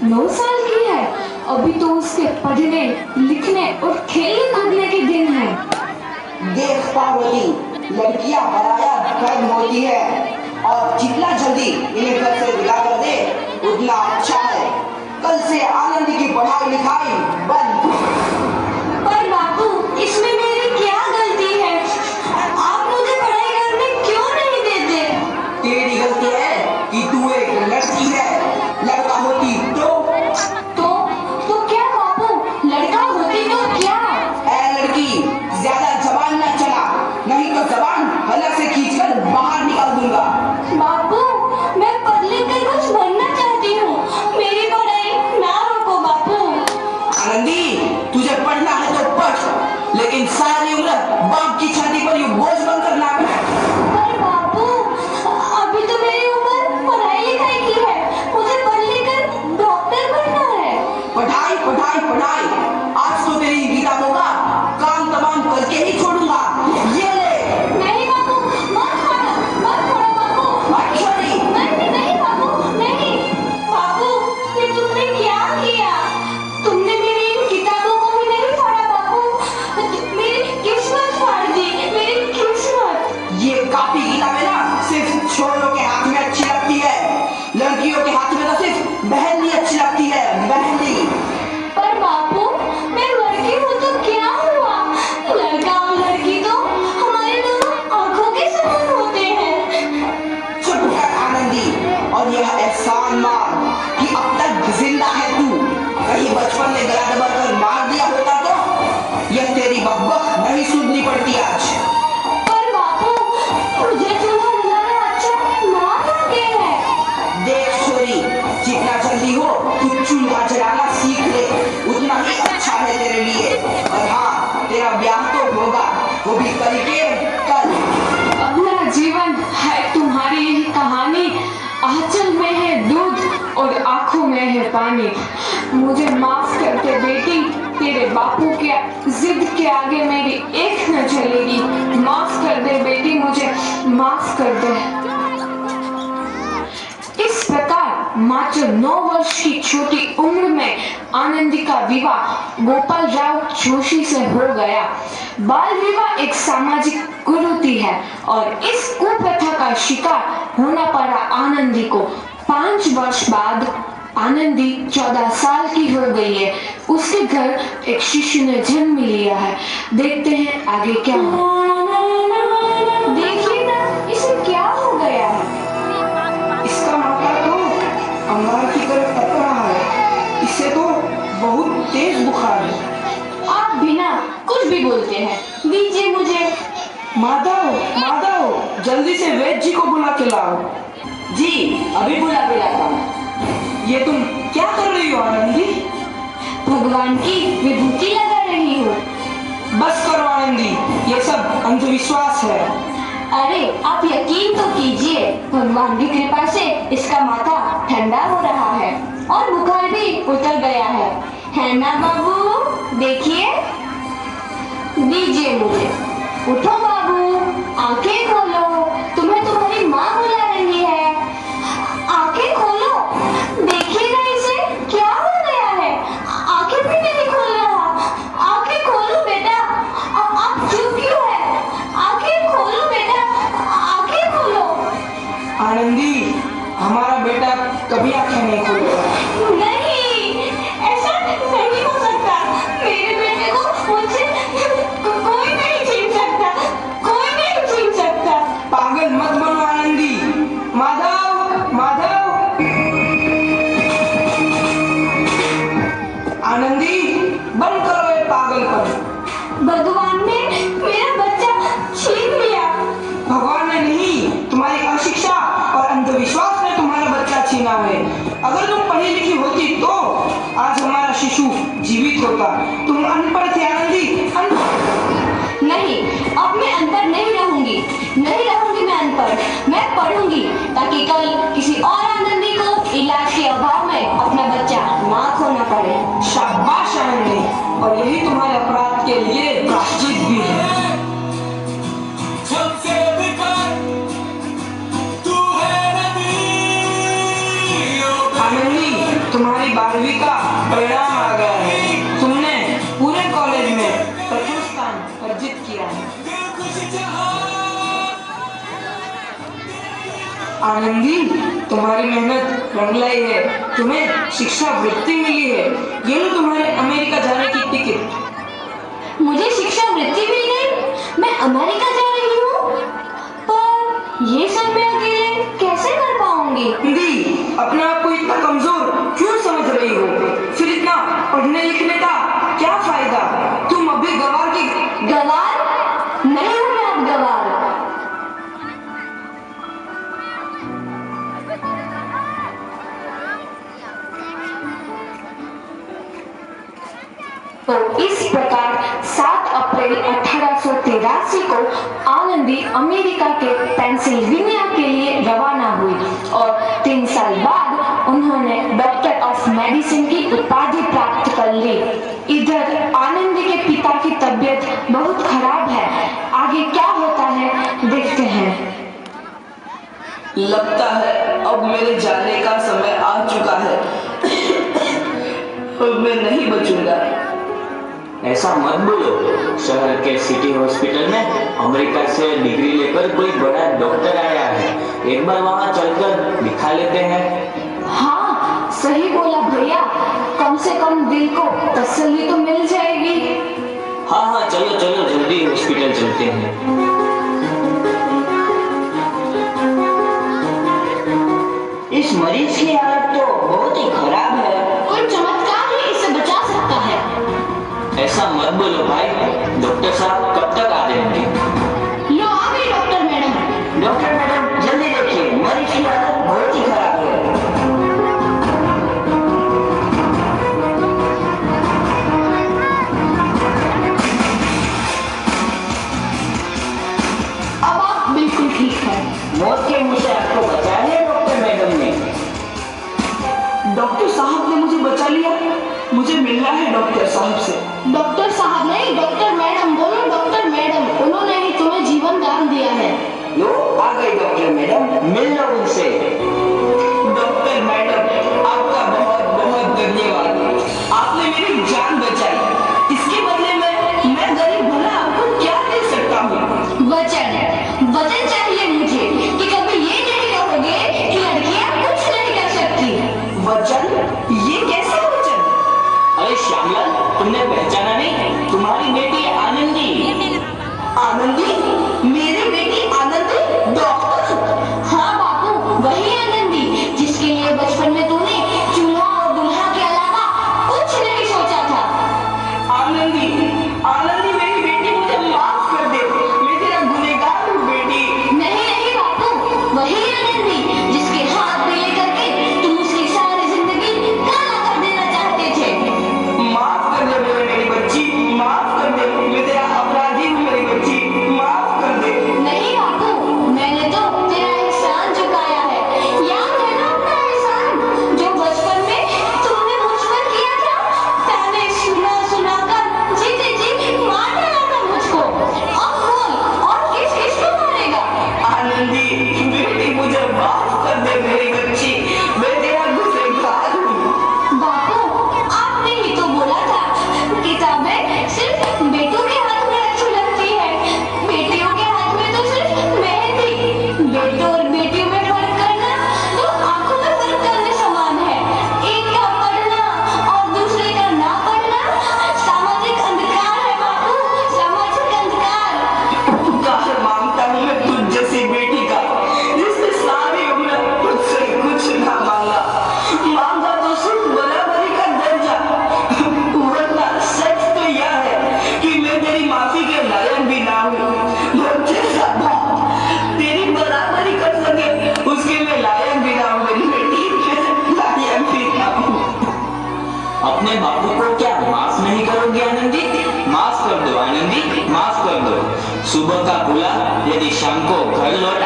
9 साल की है। अभी तो उसके पढ़ने लिखने और खेलने कूदने के दिन है। देख पार्वती, लड़कियां पराया धर्म होती है और जितना जल्दी इन्हें घर से विदा कर दे उतना अच्छा है। कल से आनंद की पढ़ाई लिखाई बंद। पर बापू, इसमें मेरी क्या गलती है? आप मुझे पढ़ाई करने क्यों नहीं देते? तेरी गलती है कि तू एक लड़की है। लड़का होती तो क्या बापू? लड़का होती तो क्या? ऐ लड़की, ज्यादा जबान न चला, नहीं तो जबान हलक से खींचकर बाहर निकाल दूंगा। बापू, मैं पढ़ लिख कर कुछ बनना चाहती हूँ। मेरी पढ़ाई ना रोको बापू। आनंदी, तुझे पढ़ना है तो पढ़, लेकिन सारी उम्र बाप की छाती पर यूं बोझ बनकर ना बैठ। पर बापू, अभी तो मेरी उम्र पढ़ाई लिखाई की है। मुझे पढ़ लिख कर डॉक्टर बनना है। पढ़ाई पढ़ाई पढ़ाई, आज तो तेरी किताबों का काम तमाम करके ही छोड़ूंगा। ये ले। नहीं बापू, मत छोड़ो बापू। मत छोड़ी। नहीं बापू, नहीं। बापू, ये तुमने क्या किया? तुमने मेरी इन किताबों को भी नहीं पढ़ा बापू। मेरी किस्मत फाड़ दी, मेरी किस्मत। ये कापी किताबें ना सिर्फ छोरों के हाथ में अच्छी लगती है, लड़कियों के हाथ में तो सिर्फ मेहंदी अच्छी लगती है, मेहंदी। पर बापू, मैं लड़की हूँ तो क्या हुआ? लड़का और लड़की तो हमारे दोनों आंखों के समान होते हैं। चुप कर आनंदी, और यह एहसान मान कि अब तक जिंदा है तू। कहीं बचपन में गला दबाकर मार दिया होता तो यह तेरी बकबक नहीं सुननी पड़ती आज। पर बापू, मुझे चूल्हा जलाना अच्छा ना लगते है। देख छोरी, जितना जल्दी हो तू चूल्हा जलाना सीख ले, उतना ही अच्छा है तेरे लिए। और हाँ, तेरा ब्याह तो होगा, वो भी कल के कल। अगला जीवन है तुम्हारी यही कहानी। आंचल में है दूध और आंखों में है पानी। मुझे माफ कर दे बेटी, तेरे बापू के जिद के आगे मेरी एक न चलेगी। माफ कर दे बेटी, मुझे माफ कर दे। इस प्रकार मात्र 9 वर्ष की छोटी उम्र में आनंदी का विवाह गोपाल राव जोशी से हो गया। बाल विवाह एक सामाजिक कुरीति है और इस कुप्रथा का शिकार होना पड़ा आनंदी को। 5 वर्ष बाद आनंदी 14 साल की हो गई है। उसके घर एक शिशु ने जन्म लिया है। देखते हैं आगे क्या होगा। देखिए ना, इसे क्या हो गया है? इसका माथा तो अंगार की तरफ तप रहा है। इससे तो बहुत तेज बुखार है। आप बिना कुछ भी बोलते हैं, दीजिए मुझे। माधव, जल्दी से वैद्य जी को बुला के लाओ। जी, अभी बुला के लाता हूँ। ये तुम क्या कर रही हो आनंदी? भगवान की विभूति लगा रही हूँ। बस करो आनंदी, ये सब अंधविश्वास है। अरे आप यकीन तो कीजिए, भगवान की कृपा से इसका माथा ठंडा हो रहा है और बुखार भी उतर गया है ना बाबू? देखिए, दीजिए मुझे। उठो बाबू, आंखें खोलो, तुम्हें तुम्हारी माँ बुला रही है। आंखें खोलो, देखिए ना इसे क्या हो गया है। आंखें भी नहीं खोल रहा। आंखें खोलो बेटा। आप चुप क्यों है? आंखें खोलो बेटा, आंखें खोलो। आनंदी, हमारा बेटा कभी आंखें नहीं खोलेगा। नहीं, ऐसा नहीं हो सकता। मेरे बेटे को मुझसे कोई नहीं छीन सकता, कोई नहीं छीन सकता। पागल मत बनो आनंदी। माधव, आनंदी, बंद करो ये पागलपन। भगवान ने मेरा बच्चा छीन लिया। भगवान ने नहीं, तुम्हारी अशिक्षा और अंधविश्वास ने तुम्हारा बच्चा छीना है। अगर तुम पढ़ी लिखी होती तो आज हमारा शिशु जीवित होता। तुम अनपढ़ थी आनंदी, अनपढ़। नहीं, अब मैं अनपढ़ नहीं रहूंगी मैं अनपढ़। मैं पढ़ूंगी ताकि कल किसी और आनंदी को इलाज के अभाव में अपना बच्चा ना खोना पड़े। शाबाश आनंदी, और यही तुम्हारे अपराध के लिए प्रायश्चित भी है। आनंदी, तुम्हारी 12वीं का परिणाम आ गया है। तुमने पूरे कॉलेज में प्रथम स्थान अर्जित किया है। आनंदी, तुम्हारी मेहनत रंग लाई है। तुम्हें शिक्षा वृत्ति मिली है। ये लो तुम्हारे अमेरिका जाने की टिकट। मुझे शिक्षा वृत्ति मिल गई, मैं अमेरिका जा रही हूँ। पर ये सब मैं अकेले कैसे कर पाऊंगी? आनंदी, अपने आप को इतना कमजोर क्यों समझ रही हो? फिर इतना पढ़ने लिखने का क्या फायदा? तुम अभी गवार की गवार नहीं हूँ मैं अब गवार। तो इस प्रकार 7 अप्रैल 1883 को आनंदी अमेरिका के पेंसिल्वेनिया के लिए रवाना हुई और 3 साल बाद उन्होंने डॉक्टर ऑफ मेडिसिन की उपाधि प्राप्त कर ली। इधर आनंदी के पिता की तबीयत बहुत खराब है। आगे क्या होता है देखते हैं। लगता है अब मेरे जाने का समय आ चुका है। अब मैं नहीं बचूंगा। ऐसा मत बोलो। शहर के सिटी हॉस्पिटल में अमेरिका से डिग्री लेकर कोई बड़ा डॉक्टर आया है। एक बार वहां चलकर दिखा लेते हैं। हाँ, सही बोला भैया। कम से कम दिल को तसल्ली तो मिल जाएगी। हाँ हाँ, चलो चलो जल्दी हॉस्पिटल चलते हैं। इस मरीज की हालत तो बहुत ही खराब है। कोई चमत्कार ही इसे बचा सकता है। ऐसा मत बोलो भाई। डॉक्टर साहब कब तक आ जाएंगे? लो आ गई डॉक्टर मैडम। डॉक्टर मैडम, जल्दी देखिए, मरीज की हालत बहुत ही खराब है। अब आप बिल्कुल ठीक है। मौत के मुंह से आपको बचा लिया डॉक्टर मैडम ने। डॉक्टर साहब ने मुझे बचा लिया। मुझे मिलना है डॉक्टर साहब से। डॉक्टर साहब नहीं, डॉक्टर मैडम बोलो। डॉक्टर मैडम, उन्होंने ही तुम्हें जीवन दान दिया है। लो आ गई डॉक्टर मैडम, मिल लो उनसे। डॉक्टर मैडम, आपका बहुत बहुत धन्यवाद। आपने मेरी जान बचाई। इसके बदले में मैं गरीब भला आपको क्या दे सकता हूँ? वचन वचन चाहिए मुझे कि कभी ये नहीं कहोगे कि लड़कियां कुछ नहीं कर सकती। वचन? ये कैसे वचन? अरे श्यामलाल, तुमने पहचाना नहीं? तुम्हारी बेटी आनंदी। आनंदी? मेरी बेटी आनंदी? डॉक्टर? हाँ बापू, वही आनंदी जिसके लिए बचपन में तूने चूल्हा और दूल्हा के अलावा कुछ नहीं सोचा था। आनंदी, आनंदी मेरी बेटी, मुझे माफ कर दे। मैं तेरा गुनहगार हूँ बेटी। नहीं नहीं बापू, वही आनंदी जिसके हाथ पीले करके तुम उसकी सारी जिंदगी काला कर देना चाहते थे। माफ कर दे मेरी बच्ची, माफ कर दे। मैं तेरा अपराधी हूँ मेरी बच्ची, माफ कर दे। नहीं बापू, मैंने तो तेरा एहसान चुकाया है। याद है ना अपना एहसान जो बचपन में तुमने मुझ पर किया था? ताने सुना सुना कर जीते जी मार डाला था मुझको। अब बोल, और किस किस को मारेगा? आनंदी बेटी, मुझे माफ कर दे मेरी बच्ची। मैं तेरा गुनहगार हूँ। बापू, आपने ही तो बोला था किताबें सिर्फ बेटों के हाथ में अच्छी लगती है, बेटियों के हाथ में तो सिर्फ मेहंदी। बेटों और बेटियों में फर्क करना तो आंखों में फर्क करने समान है। एक का पढ़ना और दूसरे का ना पढ़ना सामाजिक अंधकार है बापू, सामाजिक अंधकार। उपकार मांगता हूँ मैं तुझ जैसी बेटी का, जिसने सारी उम्र मुझसे कुछ ना मांगा। मांगा तो सिर्फ बराबरी का दर्जा। वरना सच तो यह है कि मैं तेरी माफी के लायक भी ना हूँ। और जैसा बाप तेरी बराबरी कर सके, उसके मैं लायक भी ना हूँ मेरी बेटी, लायक भी ना हूँ। अपने बापू को क्या माफ नहीं करोगे आनंदी? माफ कर दो आनंदी, माफ कर दो। सुबह का बुला यदि शाम को घर लौट